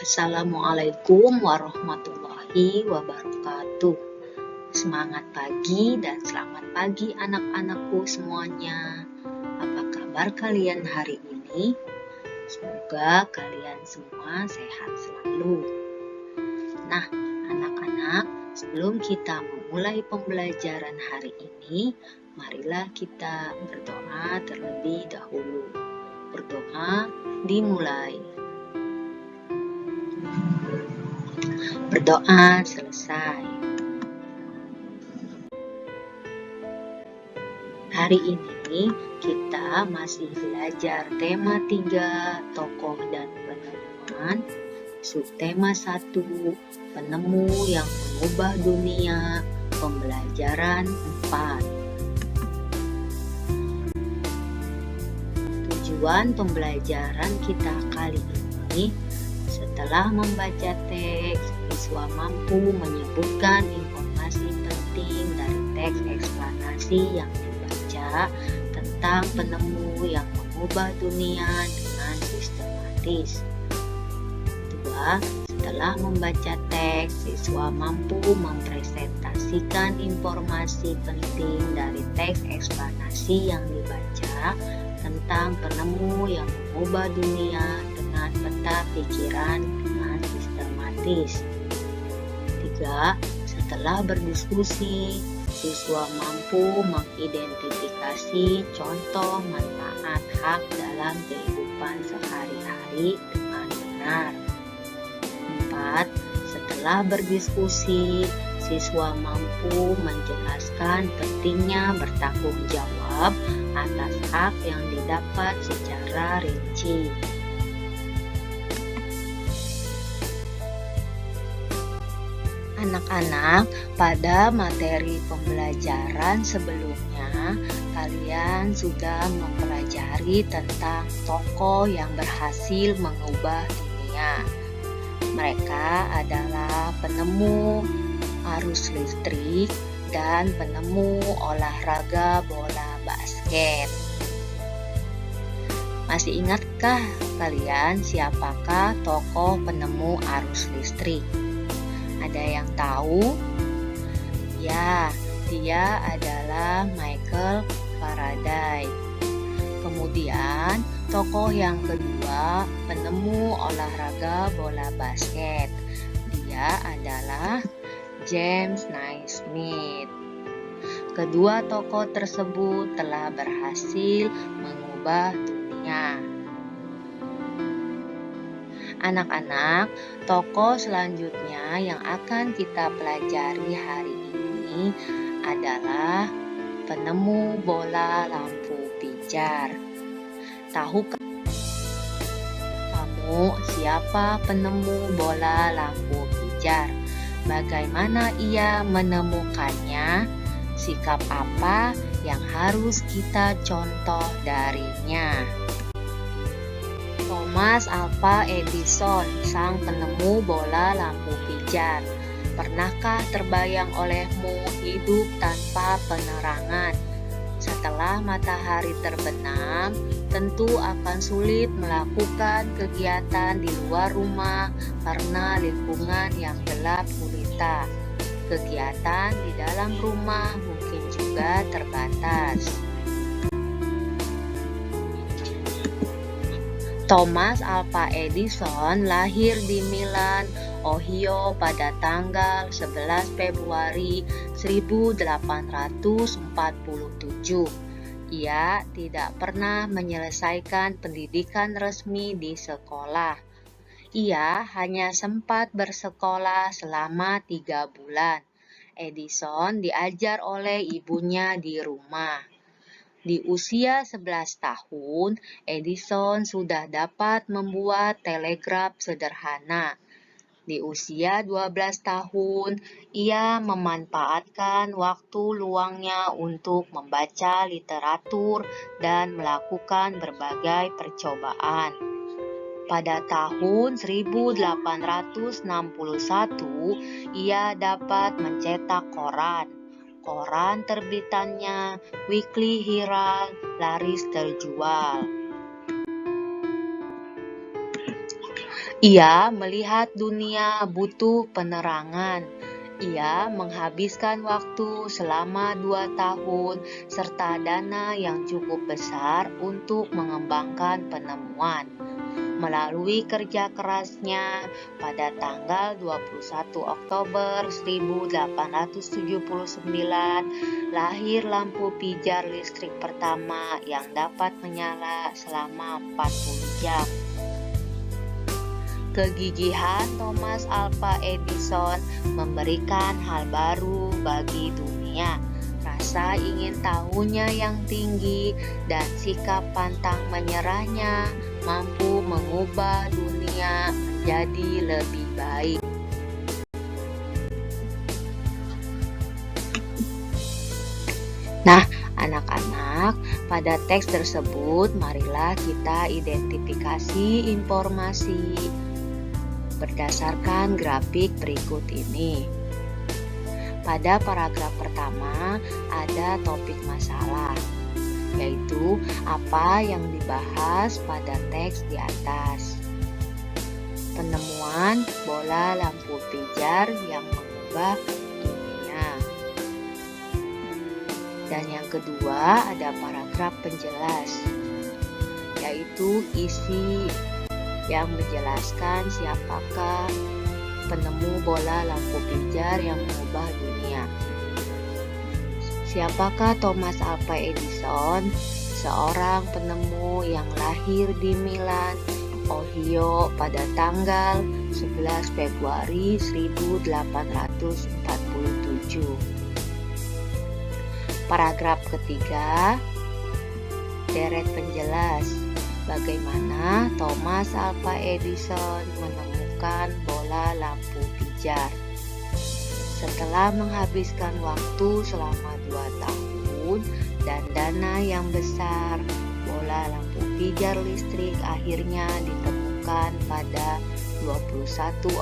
Assalamualaikum warahmatullahi wabarakatuh. Semangat pagi dan selamat pagi anak-anakku semuanya. Apa kabar kalian hari ini? Semoga kalian semua sehat selalu. Nah, anak-anak, sebelum kita memulai pembelajaran hari ini, marilah kita berdoa terlebih dahulu. Berdoa dimulai. Berdoa selesai. Hari ini kita masih belajar tema 3, tokoh dan penemuan. Subtema 1, penemu yang mengubah dunia. Pembelajaran 4. Tujuan pembelajaran kita kali ini, setelah membaca teks, siswa mampu menyebutkan informasi penting dari teks eksplanasi yang dibaca tentang penemu yang mengubah dunia dengan sistematis. 2. Setelah membaca teks, siswa mampu mempresentasikan informasi penting dari teks eksplanasi yang dibaca tentang penemu yang mengubah dunia dengan peta pikiran dengan sistematis. 3. Setelah berdiskusi, siswa mampu mengidentifikasi contoh manfaat hak dalam kehidupan sehari-hari dengan benar. 4. Setelah berdiskusi, siswa mampu menjelaskan pentingnya bertanggung jawab atas hak yang didapat secara rinci. Anak-anak, pada materi pembelajaran sebelumnya, kalian sudah mempelajari tentang tokoh yang berhasil mengubah dunia. Mereka adalah penemu arus listrik dan penemu olahraga bola basket. Masih ingatkah kalian siapakah tokoh penemu arus listrik? Ada yang tahu? Ya, dia adalah Michael Faraday. Kemudian, tokoh yang kedua, penemu olahraga bola basket. Dia adalah James Naismith. Kedua tokoh tersebut telah berhasil mengubah dunia. Anak-anak, tokoh selanjutnya yang akan kita pelajari hari ini adalah penemu bola lampu pijar. Tahukah kamu siapa penemu bola lampu pijar? Bagaimana ia menemukannya? Sikap apa yang harus kita contoh darinya? Thomas Alva Edison, sang penemu bola lampu pijar. Pernahkah terbayang olehmu hidup tanpa penerangan? Setelah matahari terbenam, tentu akan sulit melakukan kegiatan di luar rumah karena lingkungan yang gelap gulita. Kegiatan di dalam rumah mungkin juga terbatas. Thomas Alva Edison lahir di Milan, Ohio pada tanggal 11 Februari 1847. Ia tidak pernah menyelesaikan pendidikan resmi di sekolah. Ia hanya sempat bersekolah selama 3 bulan. Edison diajar oleh ibunya di rumah. Di usia 11 tahun, Edison sudah dapat membuat telegraf sederhana. Di usia 12 tahun, ia memanfaatkan waktu luangnya untuk membaca literatur dan melakukan berbagai percobaan. Pada tahun 1861, ia dapat mencetak koran. Koran terbitannya, Weekly Herald, laris terjual. Ia melihat dunia butuh penerangan. Ia menghabiskan waktu selama 2 tahun serta dana yang cukup besar untuk mengembangkan penemuan. Melalui kerja kerasnya, pada tanggal 21 Oktober 1879, lahir lampu pijar listrik pertama yang dapat menyala selama 40 jam. Kegigihan Thomas Alva Edison memberikan hal baru bagi dunia. Rasa ingin tahunya yang tinggi dan sikap pantang menyerahnya mampu mengubah dunia menjadi lebih baik. Nah, anak-anak, pada teks tersebut marilah kita identifikasi informasi berdasarkan grafik berikut ini. Pada paragraf pertama ada topik masalah, yaitu apa yang dibahas pada teks di atas. Penemuan bola lampu pijar yang mengubah dunia. Dan yang kedua ada paragraf penjelas, yaitu isi yang menjelaskan siapakah penemu bola lampu pijar yang mengubah dunia. Siapakah Thomas Alva Edison? Seorang penemu yang lahir di Milan, Ohio pada tanggal 11 Februari 1847. Paragraf ketiga, deret penjelas. Bagaimana Thomas Alva Edison menemukan bola lampu pijar? Setelah menghabiskan waktu selama 2 tahun dan dana yang besar, bola lampu pijar listrik akhirnya ditemukan pada 21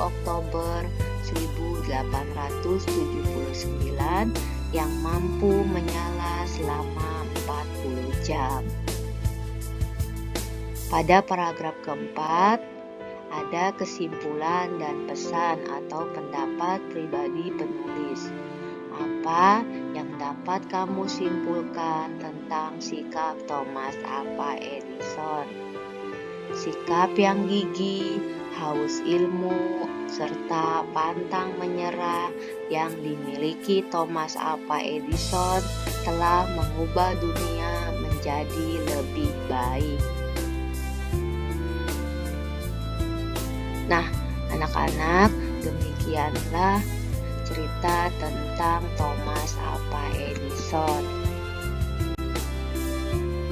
Oktober 1879 yang mampu menyala selama 40 jam. Pada paragraf keempat, ada kesimpulan dan pesan atau pendapat pribadi penulis. Apa yang dapat kamu simpulkan tentang sikap Thomas Alva Edison? Sikap yang gigih, haus ilmu, serta pantang menyerah yang dimiliki Thomas Alva Edison telah mengubah dunia menjadi lebih baik. Nah, anak-anak, demikianlah cerita tentang Thomas Alva Edison.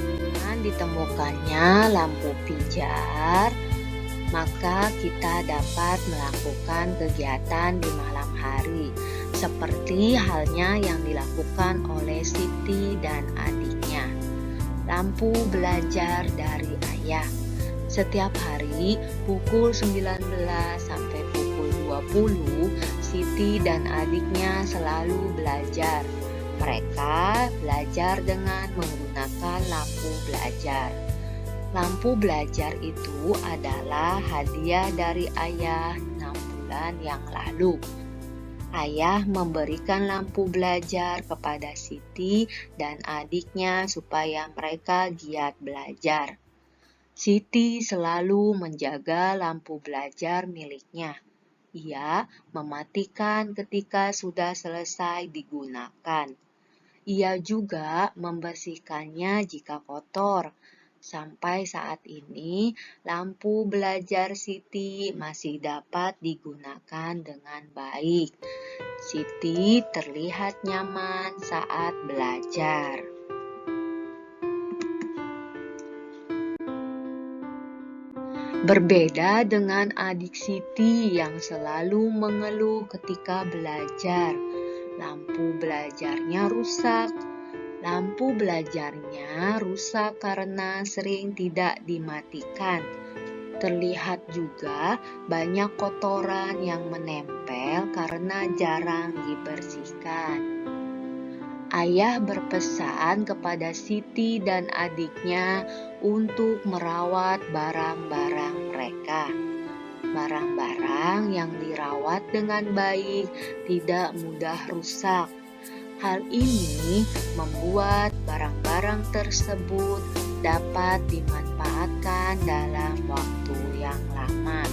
Dengan ditemukannya lampu pijar, maka kita dapat melakukan kegiatan di malam hari, seperti halnya yang dilakukan oleh Siti dan adiknya. Lampu belajar dari ayah. Setiap hari pukul 19 sampai pukul 20, Siti dan adiknya selalu belajar. Mereka belajar dengan menggunakan lampu belajar. Lampu belajar itu adalah hadiah dari ayah 6 bulan yang lalu. Ayah memberikan lampu belajar kepada Siti dan adiknya supaya mereka giat belajar. Siti selalu menjaga lampu belajar miliknya. Ia mematikan ketika sudah selesai digunakan. Ia juga membersihkannya jika kotor. Sampai saat ini, lampu belajar Siti masih dapat digunakan dengan baik. Siti terlihat nyaman saat belajar. Berbeda dengan adik Siti yang selalu mengeluh ketika belajar, lampu belajarnya rusak. Lampu belajarnya rusak karena sering tidak dimatikan. Terlihat juga banyak kotoran yang menempel karena jarang dibersihkan. Ayah berpesan kepada Siti dan adiknya untuk merawat barang-barang mereka. Barang-barang yang dirawat dengan baik tidak mudah rusak. Hal ini membuat barang-barang tersebut dapat dimanfaatkan dalam waktu yang lama.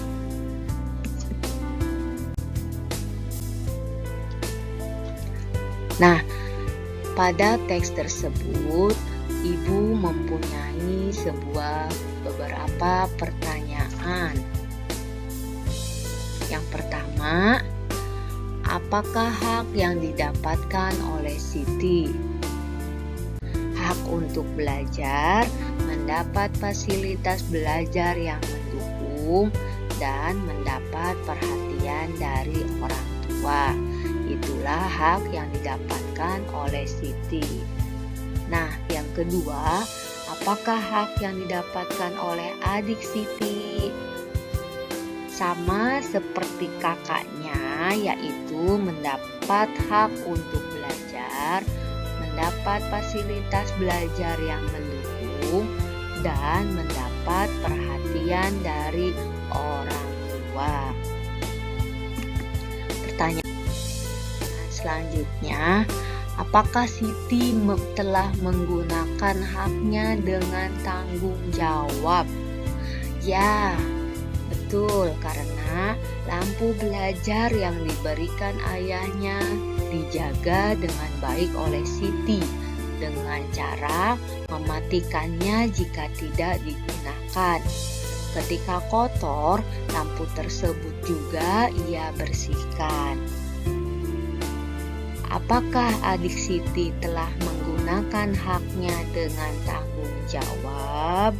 Nah, pada teks tersebut, Ibu mempunyai beberapa pertanyaan. Yang pertama, apakah hak yang didapatkan oleh Siti? Hak untuk belajar, mendapat fasilitas belajar yang mendukung, dan mendapat perhatian dari orang tua. Itulah hak yang didapatkan oleh Siti. Nah, yang kedua, apakah hak yang didapatkan oleh adik Siti? Sama seperti kakaknya, yaitu mendapat hak untuk belajar, mendapat fasilitas belajar yang mendukung, dan mendapat perhatian dari orang tua. Pertanyaan selanjutnya, apakah Siti telah menggunakan haknya dengan tanggung jawab? Ya, betul, karena lampu belajar yang diberikan ayahnya dijaga dengan baik oleh Siti dengan cara mematikannya jika tidak digunakan. Ketika kotor, lampu tersebut juga ia bersihkan. Apakah adik Siti telah menggunakan haknya dengan tanggung jawab?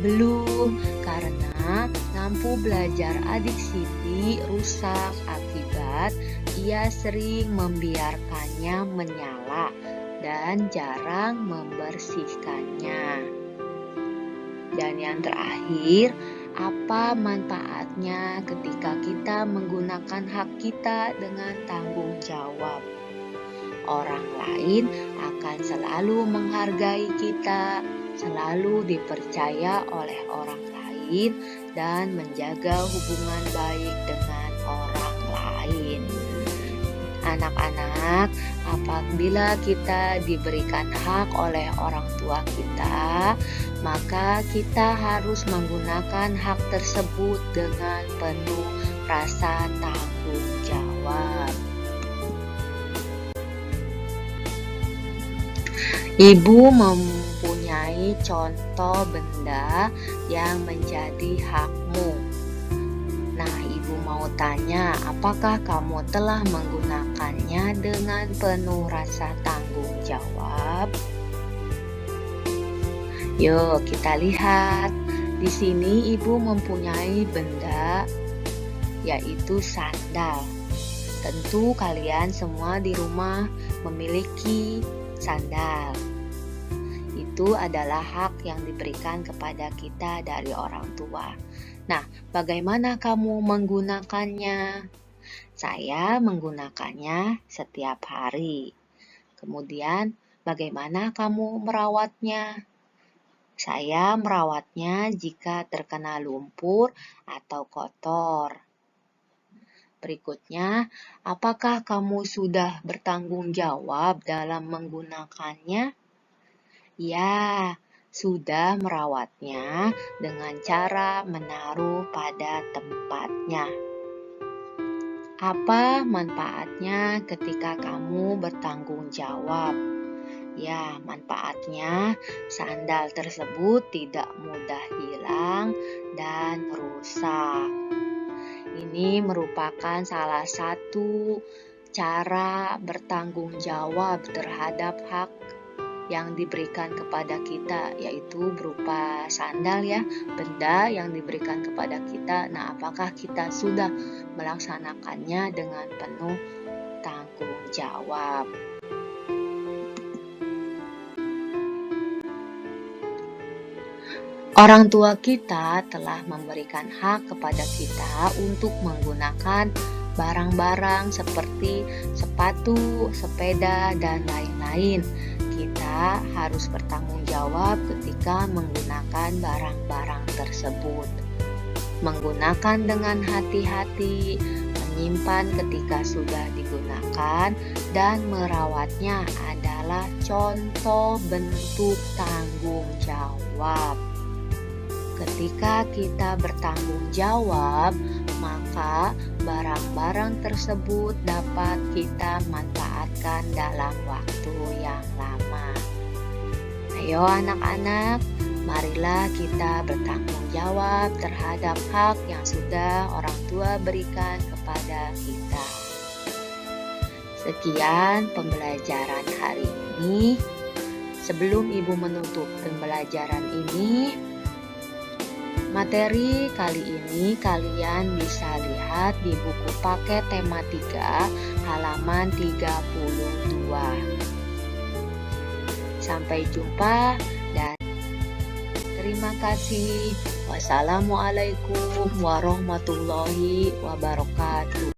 Belum, karena lampu belajar adik Siti rusak akibat ia sering membiarkannya menyala dan jarang membersihkannya. Dan yang terakhir, apa manfaatnya ketika kita menggunakan hak kita dengan tanggung jawab? Orang lain akan selalu menghargai kita, selalu dipercaya oleh orang lain, dan menjaga hubungan baik dengan orang lain. Anak-anak, apabila kita diberikan hak oleh orang tua kita, maka kita harus menggunakan hak tersebut dengan penuh rasa tanggung jawab. Ibu mempunyai contoh benda yang menjadi hakmu. Nah, Ibu mau tanya, apakah kamu telah menggunakannya dengan penuh rasa tanggung jawab? Yuk, kita lihat. Di sini Ibu mempunyai benda, yaitu sandal. Tentu kalian semua di rumah memiliki sandal. Itu adalah hak yang diberikan kepada kita dari orang tua. Nah, bagaimana kamu menggunakannya? Saya menggunakannya setiap hari. Kemudian, bagaimana kamu merawatnya? Saya merawatnya jika terkena lumpur atau kotor. Berikutnya, apakah kamu sudah bertanggung jawab dalam menggunakannya? Ya, sudah merawatnya dengan cara menaruh pada tempatnya. Apa manfaatnya ketika kamu bertanggung jawab? Ya, manfaatnya sandal tersebut tidak mudah hilang dan rusak. Ini merupakan salah satu cara bertanggung jawab terhadap hak yang diberikan kepada kita, yaitu berupa sandal ya, benda yang diberikan kepada kita. Nah, apakah kita sudah melaksanakannya dengan penuh tanggung jawab? Orang tua kita telah memberikan hak kepada kita untuk menggunakan barang-barang seperti sepatu, sepeda, dan lain-lain. Kita harus bertanggung jawab ketika menggunakan barang-barang tersebut. Menggunakan dengan hati-hati, menyimpan ketika sudah digunakan, dan merawatnya adalah contoh bentuk tanggung jawab. Ketika kita bertanggung jawab, maka barang-barang tersebut dapat kita manfaatkan dalam waktu yang lama. Ayo anak-anak, marilah kita bertanggung jawab terhadap hak yang sudah orang tua berikan kepada kita. Sekian pembelajaran hari ini. Sebelum Ibu menutup pembelajaran ini, materi kali ini kalian bisa lihat di buku paket tematika halaman 32. Sampai jumpa dan terima kasih. Wassalamualaikum warahmatullahi wabarakatuh.